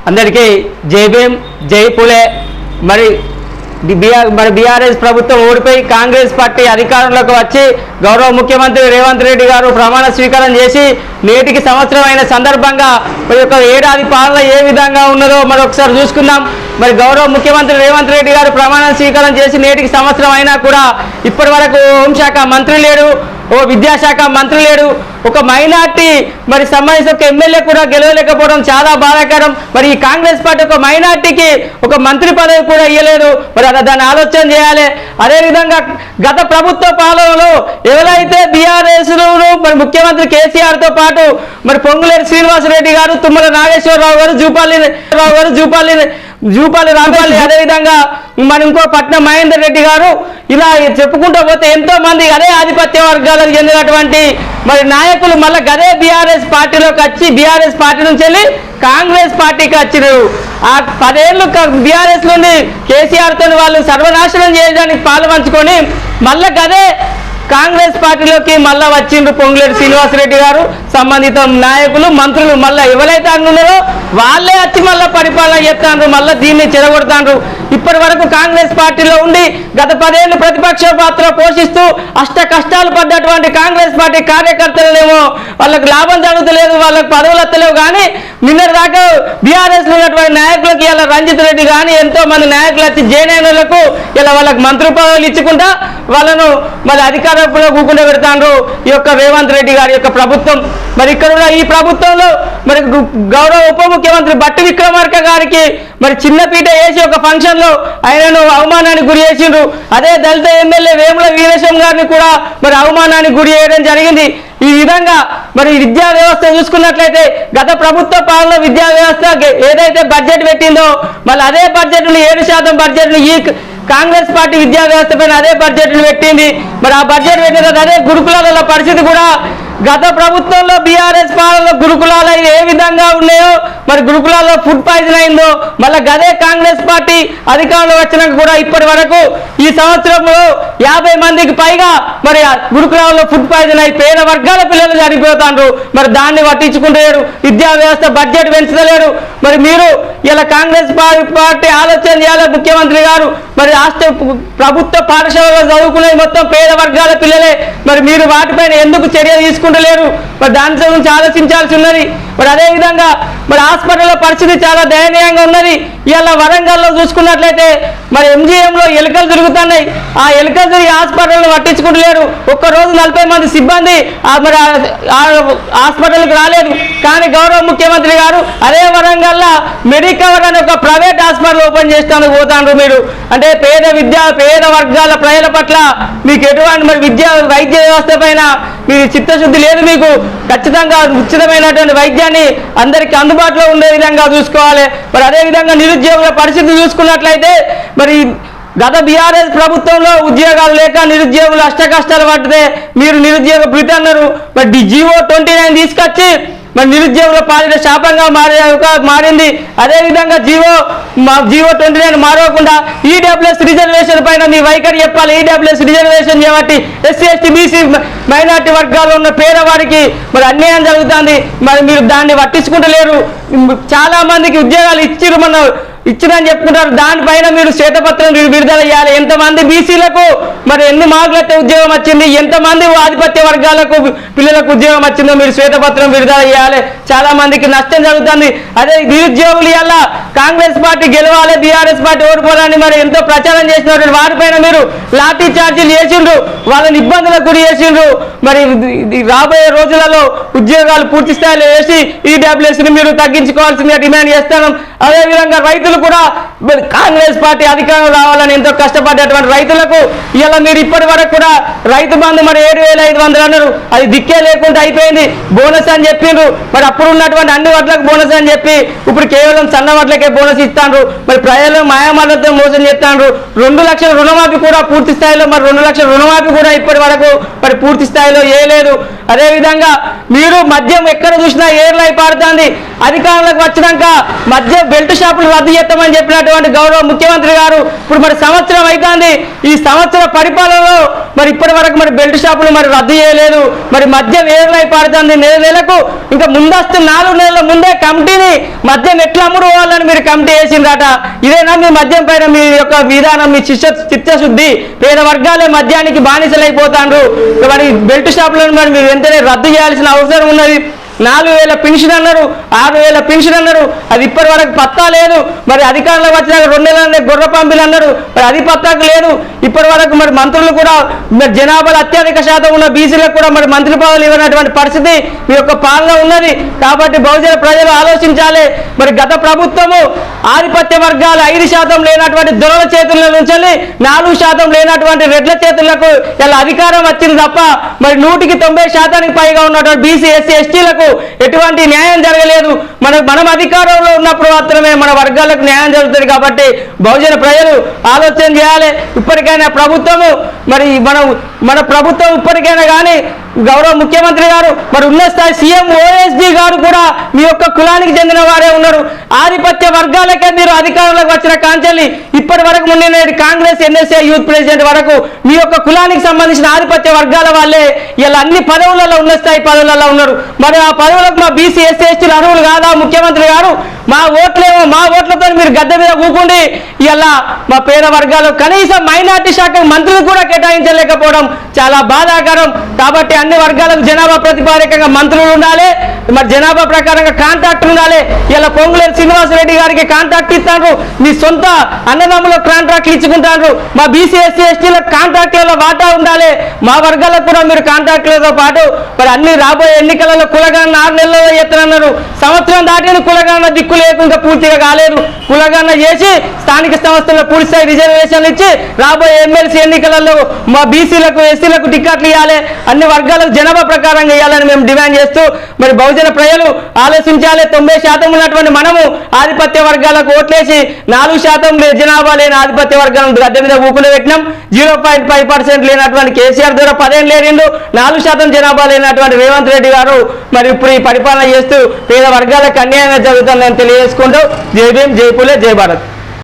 అందరికీ జై భీమ్, జై పులే. మరి బీఆర్ఎస్ ప్రభుత్వం ఓడిపోయి కాంగ్రెస్ పార్టీ అధికారంలోకి వచ్చి గౌరవ ముఖ్యమంత్రి రేవంత్ రెడ్డి గారు ప్రమాణ స్వీకారం చేసి నేటికి సంవత్సరం అయిన సందర్భంగా మరి యొక్క ఏడాది పాలన ఏ విధంగా ఉన్నదో మరొకసారి చూసుకుందాం. మరి గౌరవ ముఖ్యమంత్రి రేవంత్ రెడ్డి గారు ప్రమాణ స్వీకారం చేసి నేటికి సంవత్సరం అయినా కూడా ఇప్పటి వరకు హోంశాఖ మంత్రి లేడు, ఓ విద్యాశాఖ మంత్రి లేడు, ఒక మైనార్టీ మరి సంబంధించిన ఒక ఎమ్మెల్యే కూడా గెలవలేకపోవడం చాలా బాధాకరం. మరి ఈ కాంగ్రెస్ పార్టీ ఒక మైనార్టీకి ఒక మంత్రి పదవి కూడా ఇవ్వలేదు. మరి దాన్ని ఆలోచన చేయాలి. అదేవిధంగా గత ప్రభుత్వ పాలనలో ఎవరైతే బీఆర్ఎస్ మరి ముఖ్యమంత్రి కేసీఆర్తో పాటు మరి పొంగులేరు శ్రీనివాసరెడ్డి గారు, తుమ్మల నాగేశ్వరరావు గారు, జూపాలి రాంపాలి, అదేవిధంగా మరి ఇంకో పట్నం మహేందర్ రెడ్డి గారు, ఇలా చెప్పుకుంటూ పోతే ఎంతో మంది అదే ఆధిపత్య వర్గాలకు చెందినటువంటి మరి నాయకులు మళ్ళీ గదే బీఆర్ఎస్ పార్టీలోకి వచ్చి బీఆర్ఎస్ పార్టీ నుంచి వెళ్ళి కాంగ్రెస్ పార్టీకి వచ్చినారు. ఆ 10 ఏళ్ళు బీఆర్ఎస్ లోని కేసీఆర్తో వాళ్ళు సర్వనాశనం చేయడానికి పాల్పంచుకొని మళ్ళీ గదే కాంగ్రెస్ పార్టీలోకి మళ్ళా వచ్చిండ్రు పొంగులేరు శ్రీనివాసరెడ్డి గారు, సంబంధిత నాయకులు, మంత్రులు. మళ్ళీ ఎవరైతే అనున్నారో వాళ్ళే వచ్చి మళ్ళీ పరిపాలన చేస్తాండ్రు, మళ్ళీ దీన్ని చెడగొడతాండ్రు. ఇప్పటి వరకు కాంగ్రెస్ పార్టీలో ఉండి గత 10 ఏళ్ళు ప్రతిపక్ష పాత్ర పోషిస్తూ అష్ట కష్టాలు పడ్డటువంటి కాంగ్రెస్ పార్టీ కార్యకర్తలనేమో వాళ్ళకు లాభం జరుగుతలేదు, వాళ్ళకు పదవులు వస్తలేవు. కానీ నిన్నటి దాకా బీఆర్ఎస్ లో ఉన్నటువంటి నాయకులకి ఇలా రంజిత్ రెడ్డి కానీ ఎంతో మంది నాయకులు వచ్చి జేఎన్ఐలకు ఇలా వాళ్ళకి మంత్రి పదవులు ఇచ్చుకుంటా వాళ్ళను మరి అధికారంలో కూకుండా పెడతాండ్రు ఈ యొక్క రేవంత్ రెడ్డి గారి యొక్క ప్రభుత్వం. మరి ఇక్కడ ఉన్న ఈ ప్రభుత్వంలో మరి గౌరవ ఉప ముఖ్యమంత్రి బట్టి విక్రమార్క గారికి మరి చిన్నపీట వేసి ఒక ఫంక్షన్ లో ఆయనను అవమానానికి గురి చేసిండ్రు. అదే దళిత ఎమ్మెల్యే వేముల వీరేశం గారిని కూడా మరి అవమానానికి గురి చేయడం జరిగింది. ఈ విధంగా మరి విద్యా వ్యవస్థ చూసుకున్నట్లయితే గత ప్రభుత్వ పాలన విద్యా వ్యవస్థ ఏదైతే బడ్జెట్ పెట్టిందో మళ్ళీ అదే బడ్జెట్ను 7% బడ్జెట్ను ఈ కాంగ్రెస్ పార్టీ విద్యా వ్యవస్థ పైన అదే బడ్జెట్ను పెట్టింది. మరి ఆ బడ్జెట్ పెట్టిన అదే గురుకులాల పరిస్థితి కూడా గత ప్రభుత్వంలో బీఆర్ఎస్ పాలనలో గురుకులాలు ఏ విధంగా ఉన్నాయో మరి గురుకులాల్లో ఫుడ్ పాయిజన్ అయిందో మళ్ళీ గదే కాంగ్రెస్ పార్టీ అధికారంలో వచ్చినాక కూడా ఇప్పటి వరకు ఈ సంవత్సరంలో 50 మందికి పైగా మరి గురుకులాల్లో ఫుడ్ పాయిజన్ అయి పేద వర్గాల పిల్లలు చనిపోతాండ్రు. మరి దాన్ని పట్టించుకుంటలేరు, విద్యా వ్యవస్థ బడ్జెట్ పెంచలేరు. మరి మీరు ఇలా కాంగ్రెస్ పార్టీ ఆలోచన చేయాలి. ముఖ్యమంత్రి గారు మరి రాష్ట్ర ప్రభుత్వ పాఠశాలలో చదువుకునే మొత్తం పేద వర్గాల పిల్లలే. మరి మీరు వాటిపైన ఎందుకు చర్య తీసుకుంటలేరు? మరి దాని గురించి ఆలోచించాల్సి ఉన్నది. మరి అదేవిధంగా మరి హాస్పిటల్లో పరిస్థితి చాలా దయనీయంగా ఉన్నది. ఇలా వరంగల్లో చూసుకున్నట్లయితే మరి ఎంజీఎంలో ఎలుకలు తిరుగుతున్నాయి. ఆ ఎలుకలు తిరిగి హాస్పిటల్ని పట్టించుకుంటలేరు. ఒక్కరోజు 40 మంది సిబ్బంది మరి హాస్పిటల్కి రాలేదు. కానీ గౌరవ ముఖ్యమంత్రి గారు అదే వరంగల్లో మెడికవర్ అనే ఒక ప్రైవేట్ హాస్పిటల్ ఓపెన్ చేస్తానికి పోతాండ్రు. మీరు అంటే పేద వర్గాల ప్రజల పట్ల మీకు ఎటువంటి మరి వైద్య వ్యవస్థ పైన మీ చిత్తశుద్ధి లేదు. మీకు ఖచ్చితంగా ఉచితమైనటువంటి వైద్యాన్ని అందరికీ అందుబాటులో ఉండే విధంగా చూసుకోవాలి. మరి అదేవిధంగా నిరుద్యోగుల పరిస్థితి చూసుకున్నట్లయితే మరి గత బీఆర్ఎస్ ప్రభుత్వంలో ఉద్యోగాలు లేక నిరుద్యోగులు అష్ట కష్టాలు పడితే మీరు నిరుద్యోగ భృతి అన్నారు. మరి GO 29 తీసుకొచ్చి మరి నిరుద్యోగుల పాలిట శాపంగా మారింది. అదేవిధంగా GO 29 మారవకుండా ఈడబ్ల్యూఎస్ రిజర్వేషన్ పైన మీ వైఖరి చెప్పాలి. ఈడబ్ల్యూఎస్ రిజర్వేషన్ చేయబట్టి SC ST BC మైనార్టీ వర్గాల్లో ఉన్న పేదవారికి మరి అన్యాయం జరుగుతుంది. మరి మీరు దాన్ని పట్టించుకుంటలేరు. చాలా మందికి ఉద్యోగాలు ఇచ్చిరని చెప్పుకుంటారు. దానిపైన మీరు శ్వేతపత్రం విడుదల చేయాలి. ఎంతమంది బీసీలకు మరి ఎన్ని మార్కులైతే ఉద్యోగం వచ్చింది, ఎంతమంది ఆధిపత్య వర్గాలకు పిల్లలకు ఉద్యోగం వచ్చిందో మీరు శ్వేతపత్రం విడుదల చేయాలి. చాలా మందికి నష్టం జరుగుతుంది. అదే నిరుద్యోగులు ఇలా కాంగ్రెస్ పార్టీ గెలవాలి, బీఆర్ఎస్ పార్టీ ఓడిపోవాలని మరి ఎంతో ప్రచారం చేసినటువంటి వారిపైన మీరు లాఠీ చార్జీలు చేసిండ్రు, వాళ్ళని ఇబ్బందులకు గురి చేసిండ్రు. మరి రాబోయే రోజులలో ఉద్యోగాలు పూర్తి స్థాయిలో వేసి ఈడబ్ల్యూఎస్ని మీరు తగ్గించుకోవాల్సిందిగా డిమాండ్ చేస్తాను. అదేవిధంగా రైతులు కూడా కాంగ్రెస్ పార్టీ అధికారం రావాలని ఎంతో కష్టపడ్డటువంటి రైతులకు ఇలా మీరు ఇప్పటి వరకు కూడా రైతు బంధు మరి 7,500 అన్నారు. అది దిక్కే లేకుండా అయిపోయింది. బోనస్ అని చెప్పిండ్రు. మరి అప్పుడు ఉన్నటువంటి అన్ని వడ్లకు బోనస్ అని చెప్పి ఇప్పుడు కేవలం సన్న వడ్లకే బోనస్ ఇస్తాండ్రు. మరి ప్రజలు మాయామాటలతో మోసం చేస్తాండ్రు. 2 లక్షల రుణమాఫీ కూడా పూర్తి స్థాయిలో మరి 2 లక్షల రుణమాఫీ కూడా ఇప్పటి వరకు మరి పూర్తి స్థాయిలో వేయలేదు. అదేవిధంగా మీరు మద్యం ఎక్కడ చూసినా ఏర్లై పారుతుంది. అధికారంలోకి వచ్చినాక మద్యం బెల్ట్ షాపులు రద్దు చేస్తామని చెప్పినటువంటి గౌరవ ముఖ్యమంత్రి గారు ఇప్పుడు మరి సంవత్సరం అవుతుంది. ఈ సంవత్సర పరిపాలనలో మరి ఇప్పటి వరకు మరి బెల్ట్ షాపులు మరి రద్దు చేయలేదు. మరి మద్యం ఏర్లై పారుతుంది. నెలకు ఇంకా ముందస్తు 4 నెలల ముందే కమిటీని మద్యం ఎట్లా అమ్ముకోవాలని మీరు కమిటీ వేసిందట. ఇదేనా మీ మద్యం పైన మీ యొక్క విధానం, మీ చిత్తశుద్ధి? పేద వర్గాలే మద్యానికి బానిసలైపోతాండ్రు. మరి బెల్ట్ షాపులను మరి మీరు వెంటనే రద్దు చేయాల్సిన అవసరం ఉన్నది. 4,000 పెన్షన్ అన్నారు, 6,000 పెన్షన్ అన్నారు, అది ఇప్పటి వరకు పత్తా లేదు. మరి అధికారంలోకి వచ్చినాక 2 నెలలనే గొర్రె పంపిణీ అన్నారు, మరి అది పత్తాకు లేదు. ఇప్పటి వరకు మరి మంత్రులు కూడా మరి జనాభాలో అత్యధిక శాతం ఉన్న బీసీలకు కూడా మరి మంత్రి పదవులు ఇవ్వనటువంటి పరిస్థితి మీ యొక్క పాలన ఉన్నది. కాబట్టి బహుజన ప్రజలు ఆలోచించాలి. మరి గత ప్రభుత్వము ఆధిపత్య వర్గాలు 5% లేనటువంటి దొరల చేతుల్లో నుంచి 4% లేనటువంటి రెడ్ల చేతులకు ఇలా అధికారం వచ్చింది తప్ప మరి 190% పైగా ఉన్నటువంటి బీసీ ఎస్సీ ఎస్టీలకు ఎటువంటి న్యాయం జరగలేదు. మనం అధికారంలో ఉన్నప్పుడు మాత్రమే మన వర్గాలకు న్యాయం జరుగుతుంది. కాబట్టి బహుజన ప్రజలు ఆలోచన చేయాలి. ఇప్పటికైనా ప్రభుత్వము మరి మన ప్రభుత్వం ఇప్పటికైనా కానీ గౌరవ ముఖ్యమంత్రి గారు మరి ఉన్నత స్థాయి సీఎం ఓఎస్డీ గారు కూడా మీ యొక్క కులానికి చెందిన వారే ఉన్నారు. ఆధిపత్య వర్గాలకే మీరు అధికారంలోకి వచ్చిన కాంచెల్లి ఇప్పటి వరకు మొన్న కాంగ్రెస్ ఎన్ఎస్ఏ యూత్ ప్రెసిడెంట్ వరకు మీ యొక్క కులానికి సంబంధించిన ఆధిపత్య వర్గాల వాళ్ళే ఇలా అన్ని పదవులలో ఉన్నత స్థాయి పదవులలో ఉన్నారు. మరి ఆ పదవులకు మా బీసీ ఎస్సీ ఎస్టీలు అర్హులు కాదా? ముఖ్యమంత్రి గారు మా ఓట్లతో మీరు గద్దె మీద కూకుండి ఇలా మా పేద వర్గాలు కనీసం మైనార్టీ శాఖ మంత్రులు కూడా కేటాయించలేకపోవడం చాలా బాధాకరం. కాబట్టి అన్ని వర్గాలకు జనాభా ప్రతిపాదికంగా మంత్రులు ఉండాలి. మరి జనాభా ప్రకారంగా కాంట్రాక్టర్ ఉండాలి. ఇలా పొంగులేరు శ్రీనివాసరెడ్డి గారికి కాంట్రాక్ట్ ఇస్తారు, మీ సొంత అన్నదమ్ములకు కాంట్రాక్ట్లు ఇచ్చుకుంటారు. మా బీసీ ఎస్సీ ఎస్టీలకు కాంట్రాక్ట్లలో వాటా ఉండాలి. మా వర్గాలకు కూడా మీరు కాంట్రాక్టులతో పాటు మరి అన్ని రాబోయే ఎన్నికలలో కులగణన 6 నెలల్లో ఎత్తనన్నారు. సంవత్సరం దాటిన కులగణన దిక్కు లేకుండా పూర్తిగా కాలేదు. కులగణన చేసి స్థానిక సంస్థల్లో పూర్తిస్థాయి రిజర్వేషన్లు ఇచ్చి రాబోయే ఎమ్మెల్సీ ఎన్నికలలో మా బీసీలకు ఎస్సీలకు టికెట్లు ఇవ్వాలి, అన్ని వర్గాలకు జనాభా ప్రకారంగా ఇవ్వాలని మేము డిమాండ్ చేస్తూ మరి బహుజన ప్రజలు ఆలోచించాలి. 90% ఉన్నటువంటి మనము ఆధిపత్య వర్గాలకు ఓట్లేసి 4% జనాభా లేని ఆధిపత్య వర్గాలను గద్దె మీద ఊపులు పెట్టినాం. 0.5% లేనటువంటి కేసీఆర్ ద్వారా 10 ఏళ్ళు లేరిండు. 4% జనాభా లేనటువంటి రేవంత్ రెడ్డి గారు మరి ఇప్పుడు ఈ పరిపాలన చేస్తూ పేద వర్గాలకు అన్యాయంగా జరుగుతుందని తెలియజేసుకుంటూ జై భీమ్, జై పూలే, జై భారత్.